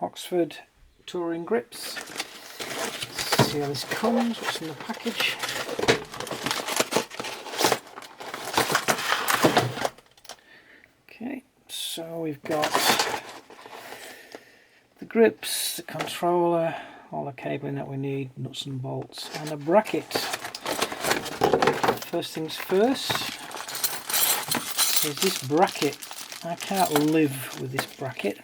Oxford touring grips. Let's see how this comes, what's in the package. Okay, so we've got the grips, the controller, all the cabling that we need, nuts and bolts, and a bracket. First things first is this bracket. I can't live with this bracket,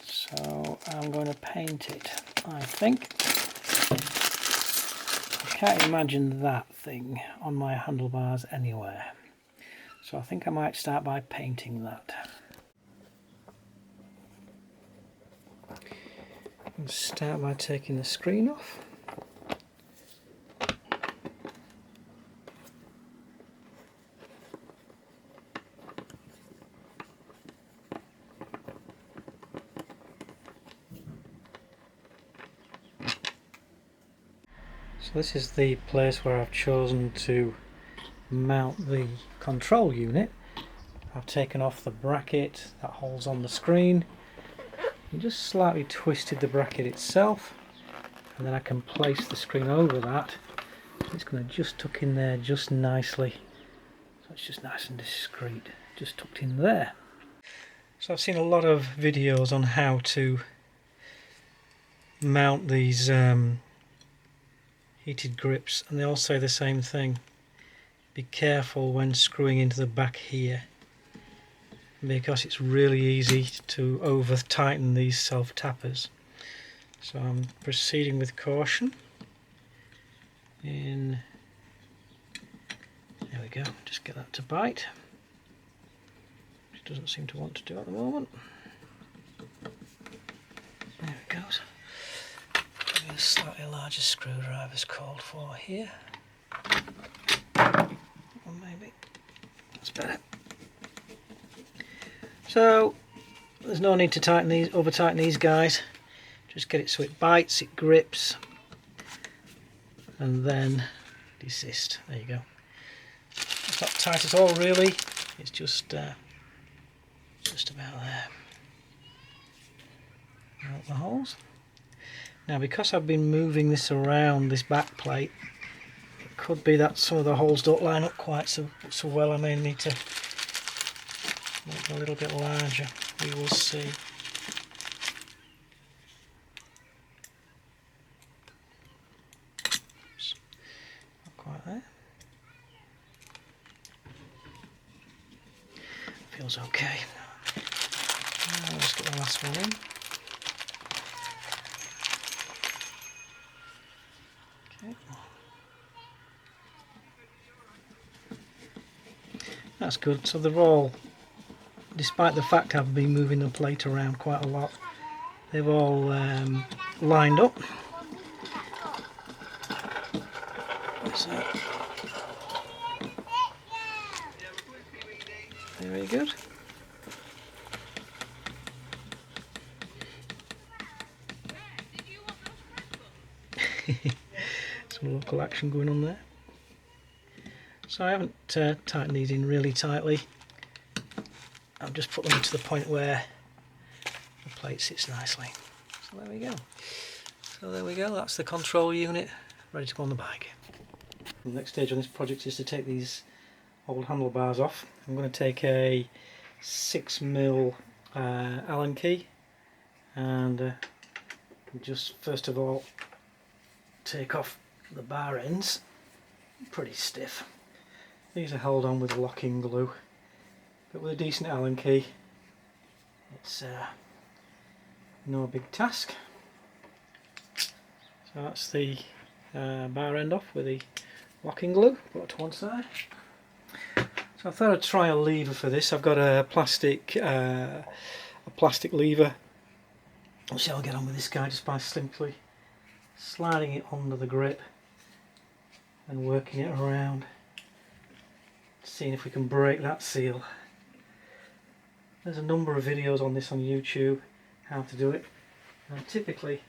so I'm going to paint it, I think. I can't imagine that thing on my handlebars anywhere, so I think I might start by painting that. I'll start by taking the screen off. So this is the place where I've chosen to mount the control unit. I've taken off the bracket that holds on the screen and just slightly twisted the bracket itself, and then I can place the screen over that. It's going to just tuck in there just nicely, so it's just nice and discreet, just tucked in there. So I've seen a lot of videos on how to mount these heated grips, and they all say the same thing: be careful when screwing into the back here, because it's really easy to over tighten these self tappers. So I'm proceeding with caution. There we go, just get that to bite, which it doesn't seem to want to do at the moment. There it goes. Maybe a slightly larger screwdriver is called for here. Or maybe that's better. So there's no need to tighten these, over tighten these guys. Just get it so it bites, it grips, and then desist. There you go. It's not tight at all really. It's just about there. Out the holes. Now, because I've been moving this around, this back plate, it could be that some of the holes don't line up quite so well. I may need to make them a little bit larger. We will see. Oops. Not quite there. Feels okay. Now let's get the last one in. Okay. That's good. So they're all, despite the fact I've been moving the plate around quite a lot, they've all lined up. So, very good. Some local action going on there. So I haven't tightened these in really tightly. I've just put them to the point where the plate sits nicely. So there we go. So there we go, that's the control unit ready to go on the bike. The next stage on this project is to take these old handlebars off. I'm going to take a 6mm Allen key and just first of all take off the bar ends. Pretty stiff. These are held on with locking glue, but with a decent Allen key it's no big task. So that's the bar end off with the locking glue, put it to one side. So I thought I'd try a lever for this. I've got a plastic lever. We'll see how I'll get on with this guy just by simply sliding it under the grip and working it around, seeing if we can break that seal. There's a number of videos on this on YouTube, how to do it. And typically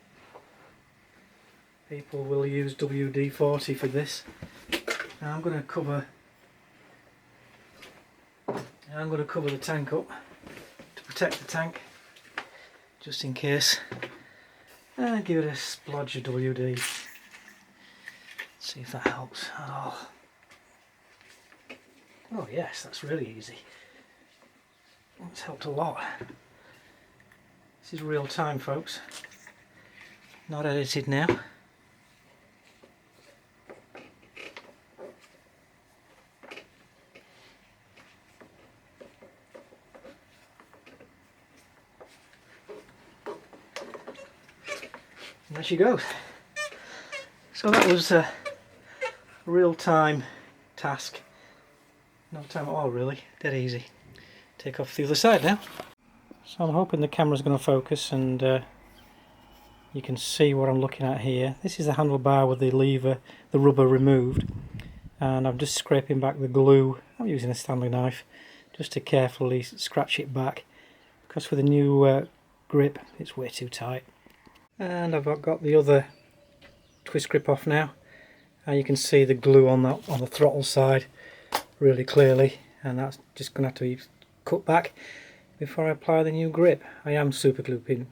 people will use WD-40 for this. Now I'm going to cover the tank up to protect the tank. just in case. And give it a splodge of WD. See if that helps at all. Oh yes, that's really easy. That's helped a lot. This is real time, folks. Not edited now. And there she goes. So that was a real-time task. No time at all really, dead easy. Take off the other side now. So I'm hoping the camera's going to focus and you can see what I'm looking at here. This is the handlebar with the lever, the rubber removed. And I'm just scraping back the glue. I'm using a Stanley knife just to carefully scratch it back, because with a new grip it's way too tight. And I've got the other twist grip off now, and you can see the glue on the throttle side really clearly, and that's just going to have to be cut back before I apply the new grip. I am super gluing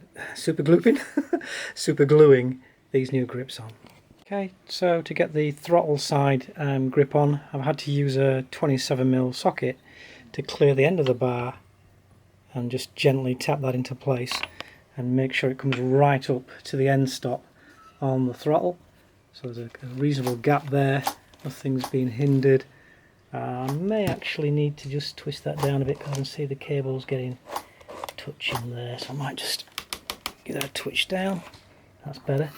these new grips on. Okay, so to get the throttle side grip on, I've had to use a 27mm socket to clear the end of the bar and just gently tap that into place and make sure it comes right up to the end stop on the throttle. So there's a reasonable gap there, nothing's being hindered. I may actually need to just twist that down a bit because I can see the cable's getting touching there, so I might just give that a twitch down. That's better.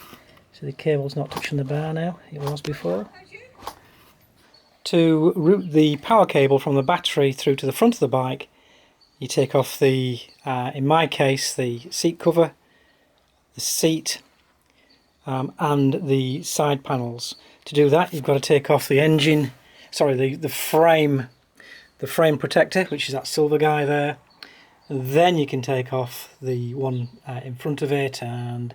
So the cable's not touching the bar now, it was before. To route the power cable from the battery through to the front of the bike, you take off the, in my case, the seat cover, the seat, and the side panels. To do that, you've got to take off the engine, sorry, the frame protector, which is that silver guy there. Then you can take off the one in front of it and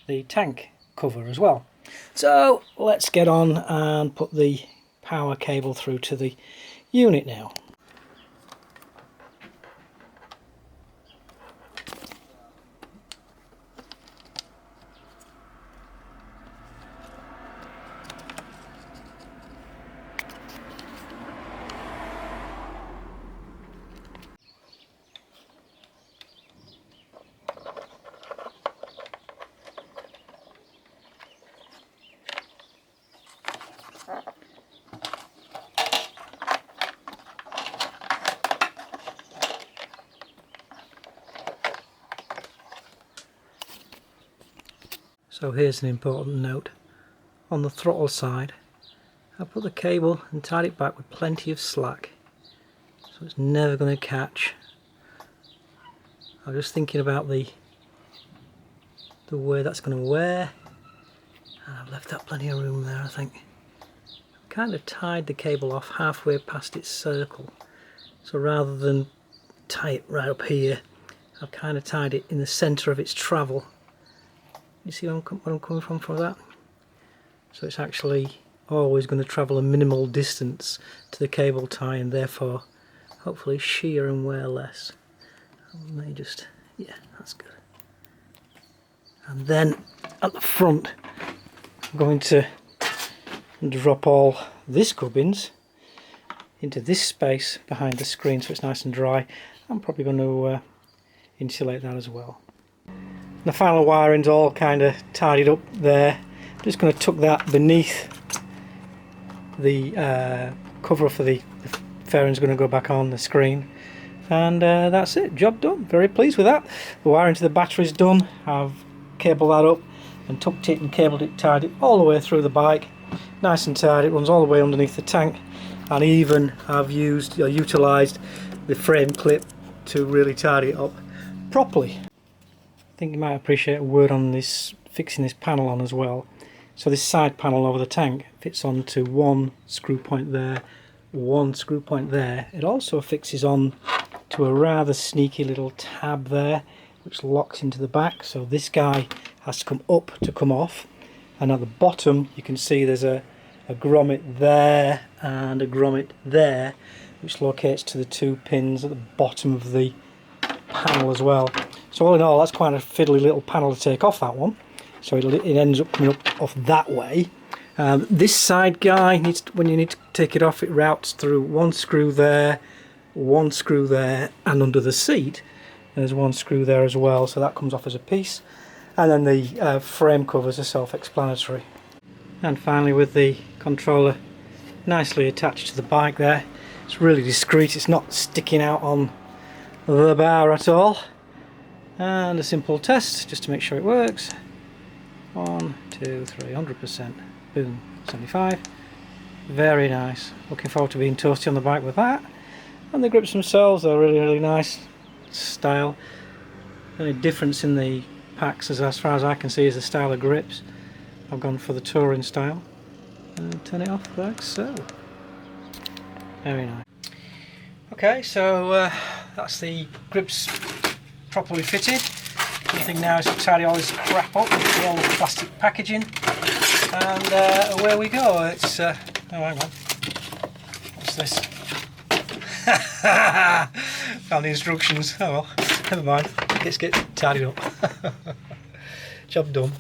the tank cover as well. So let's get on and put the power cable through to the unit now. So here's an important note. On the throttle side, I put the cable and tied it back with plenty of slack, so it's never going to catch. I'm just thinking about the way that's going to wear, and I've left that plenty of room there, I think. I've kind of tied the cable off halfway past its circle, so rather than tie it right up here, I've kind of tied it in the centre of its travel. You see where I'm coming from for that? So it's actually always going to travel a minimal distance to the cable tie, and therefore hopefully shear and wear less. I may just, yeah, that's good. And then at the front I'm going to drop all this gubbins into this space behind the screen so it's nice and dry. I'm probably going to insulate that as well. The final wiring's all kind of tidied up there. I'm just going to tuck that beneath the cover for the fairing's going to go back on the screen, and that's it, job done. Very pleased with that. The wiring to the battery's done. I've cabled that up and tucked it and cabled it, tied it all the way through the bike, nice and tight. It runs all the way underneath the tank, and even I've used or utilised the frame clip to really tidy it up properly. I think you might appreciate a word on this, fixing this panel on as well. So this side panel over the tank fits onto one screw point there, one screw point there. It also fixes on to a rather sneaky little tab there which locks into the back, so this guy has to come up to come off. And at the bottom you can see there's a grommet there and a grommet there which locates to the two pins at the bottom of the panel as well. So all in all, that's quite a fiddly little panel to take off, that one. So it ends up coming up off that way. This side guy, when you need to take it off, it routes through one screw there, and under the seat there's one screw there as well, so that comes off as a piece. And then the frame covers are self-explanatory. And finally, with the controller nicely attached to the bike there, it's really discreet, it's not sticking out on the bar at all. And a simple test just to make sure it works. 1, 2, 3, 100%. Boom, 75. Very nice. Looking forward to being toasty on the bike with that. And the grips themselves are really nice style. The only difference in the packs, as far as I can see, is the style of grips. I've gone for the touring style. And turn it off like so. Very nice. Okay, so that's the grips properly fitted. The thing now is to tidy all this crap up, all the plastic packaging, and away we go. It's oh, hang on, what's this? Found the instructions. Oh well, never mind. Let's get tidied up. Job done.